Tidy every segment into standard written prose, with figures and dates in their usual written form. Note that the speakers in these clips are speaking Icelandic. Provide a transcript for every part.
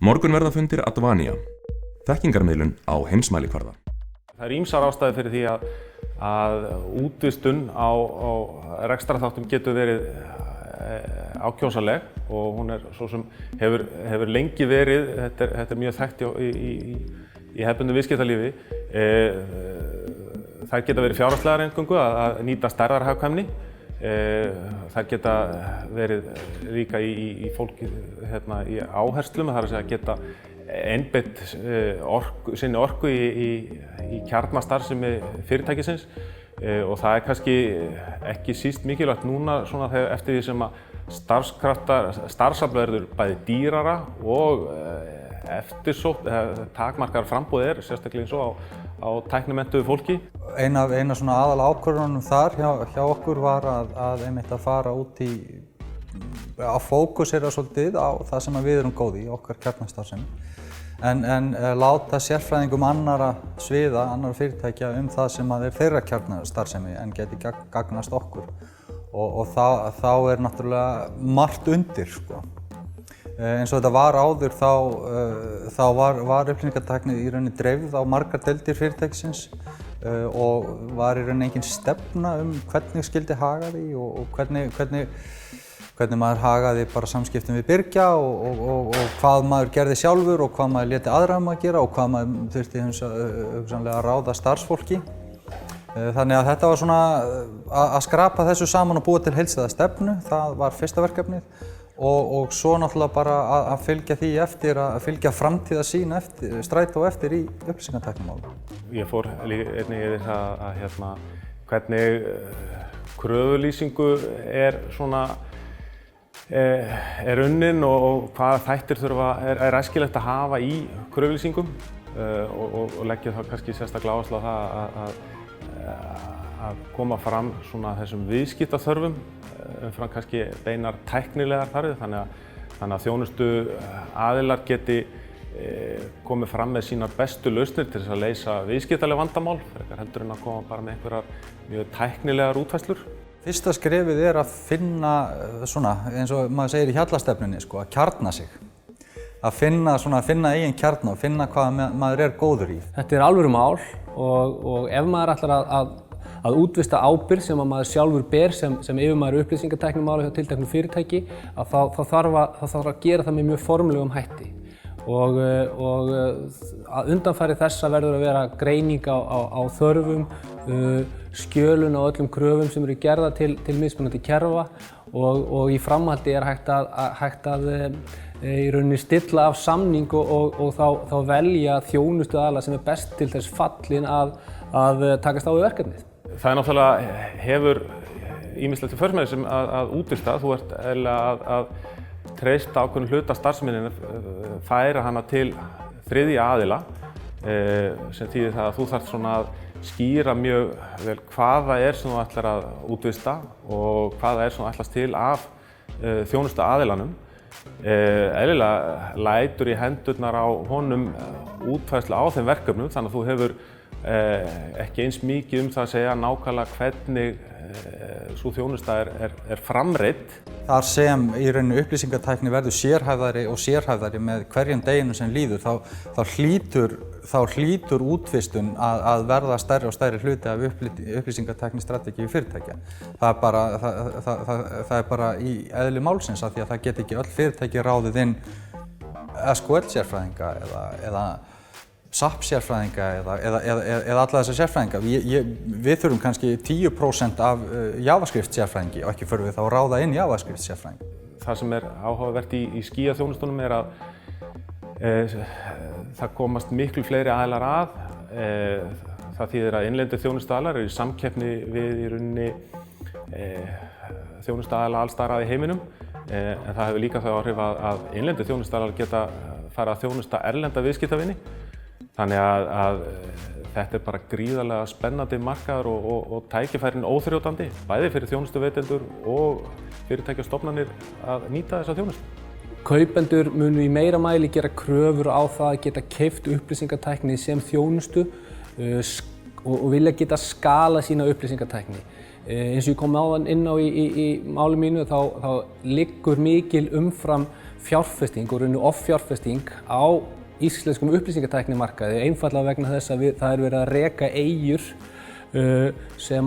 Morgunverðarfundir Advania. Þekkingarmiðlun á heimsmælikvarða. Það eru ýmsar ástæður fyrir því að útvistun á rekstrarþáttum getur verið ákjósanleg og hún svo sem hefur lengi verið, þetta er mjög þekkt í hefðbundnu viðskiptalífi. Þær geta verið fjárhagslegar eingöngu að nýta stærðarhagkvæmni. Þær geta verið líka í fólki í áherslum, það er að segja geta einbeitt sinni orku í kjarnastarfsemi fyrirtækisins og það er kannski ekki síst mikilvægt núna svona eftir því sem að starfsafl verður bæði dýrara og eftirsótt, takmarkaðra framboð sérstaklega eins og á tæknimenntuðu fólki. Eina svona aðalákvörðunum þar hjá okkur var að einmitt að fara út að fókusera svolítið á það sem við erum góð í, okkar kjarnastarfsemi. En láta sérfræðingum annarra sviða, annarra fyrirtækja það sem er þeirra kjarnastarfsemi en geti gagnast okkur. Og þá er náttúrulega margt undir, sko. Eins og þetta var áður þá var upplýsingatækni í rauninni dreifð á margar deildir fyrirtækisins og var í rauninni engin stefna hvernig skyldi haga því og hvernig maður hagaði bara samskiptum við birgja og hvað maður gerði sjálfur og hvað maður léti aðra að gera og hvað maður þurfti hugsanlega að ráða starfsfólki. Þannig að þetta var svona að skrapa þessu saman og búa til heildstæða stefnu, það var fyrsta verkefnið. Og svo náttúrulega bara að fylgja því eftir, að fylgja framtíðarsýn strætó eftir í upplýsingatæknimálum. Ég fór einnig yfir það hvernig kröfulýsingu er unnin og hvaða þættir er æskilegt að hafa í kröfulýsingum og leggja það kannski sérstaklega áherslu á það að koma fram svona þessum viðskiptaþörfum umfram kannski beinar tæknilegar þarfir, þannig að þjónustu aðilar geti komið fram með sínar bestu lausnir til þess að leysa viðskiptaleg vandamál, frekar heldur en að koma bara með einhverjar mjög tæknilegar útfærslur. Fyrsta skrefið er að finna svona, eins og maður segir í hjallastefnunni, að kjarna sig. Að finna eigin kjarna og finna hvað maður er góður í. Þetta er alvöru mál og ef maður ætlar að útvista ábyrgð sem að maður sjálfur ber sem yfirmaður upplýsingatæknimála hjá tilteknu fyrirtæki, þá þarf að gera það með mjög formlegum hætti. Og að undanfari þessa verður að vera greining á þörfum, skjölun á öllum kröfum sem eru gerðar til mismunandi kerfa og í framhaldi er hægt að í rauninni stilla af samning og þá velja þjónustuaðila sem er best til þess fallin að takast á við verkefnið. Það náttúrulega hefur ýmislegt í för með þessum að útvista. Þú ert eiginlega að treysta ákveðnum hluta starfseminni, færa hana til þriðja aðila sem þýðir það að þú þarft svona að skýra mjög vel hvað það er sem þú ætlar að útvista og hvað það er sem þú ætlast til af þjónustu aðilanum. Eðlilega lætur í hendurnar á honum útfærslu á þeim verkefnum, þannig að þú hefur ekki eins mikið það að segja nákvæmlega hvernig sú þjónusta er framreidd. Þar sem í rauninni upplýsingatækni verður sérhæfðari með hverjum deginum sem líður, þá hlýtur útvistun að verða stærri og stærri hluti af upplýsingatæknistrategíu fyrirtækja. Það er bara í eðli málsins af því að það get ekki öll fyrirtæki ráðið inn SQL-sérfræðinga eða SAP-sérfræðinga eða alla þessar sérfræðinga. Við þurfum kannski 10% af JavaScript-sérfræðingi og ekki förum við þá að ráða inn JavaScript-sérfræðingi. Það sem er áhugavert í skýjaþjónustunum er að það komast miklu fleiri aðilar að. Það þýðir að innlendir þjónustuaðilar eru í samkeppni við í rauninni þjónustuaðila alls staðar að í heiminum. En það hefur líka þau áhrif að innlendir þjónustuaðilar geta fara að þjónusta erlenda viðskiptavini. Þannig að þetta er bara gríðarlega spennandi markaður og tækifærin óþrjótandi, bæði fyrir þjónustuveitendur og fyrirtækjastofnanir að nýta þessa þjónustu. Kaupendur munu í meira mæli gera kröfur á það að geta keypt upplýsingatækni sem þjónustu og vilja geta skala sína upplýsingatækni. Eins og ég kom áðan inn á í máli mínu þá liggur mikil umfram fjárfesting og rauninu offjárfesting á íslenskum upplýsingatæknimarkaði einfaldlega vegna þess að það er verið að reka eyjur sem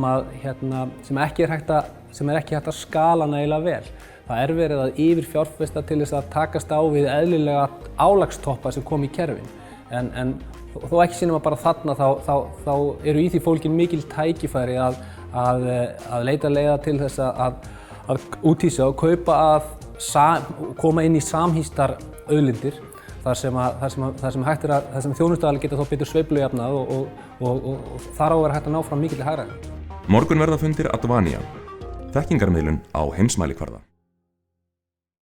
ekki er hægt að skala nægilega vel. Það er verið að yfirfjárfesta til þess að takast á við eðlilega álagstoppa sem kom í kerfin. En þó ekki sé nema bara þarna þá eru í því fólgin mikil tækifæri að leita leiða til þess að úthýsa og koma inn í samhýstar auðlindir þar sem þjónustuaðilar geta þá betur sveiflujafnað og þar á að vera hægt að ná fram mikilli hagræðingu. Morgun verða fundir Advania, þekkingarmiðlun á heimsmælikvarða.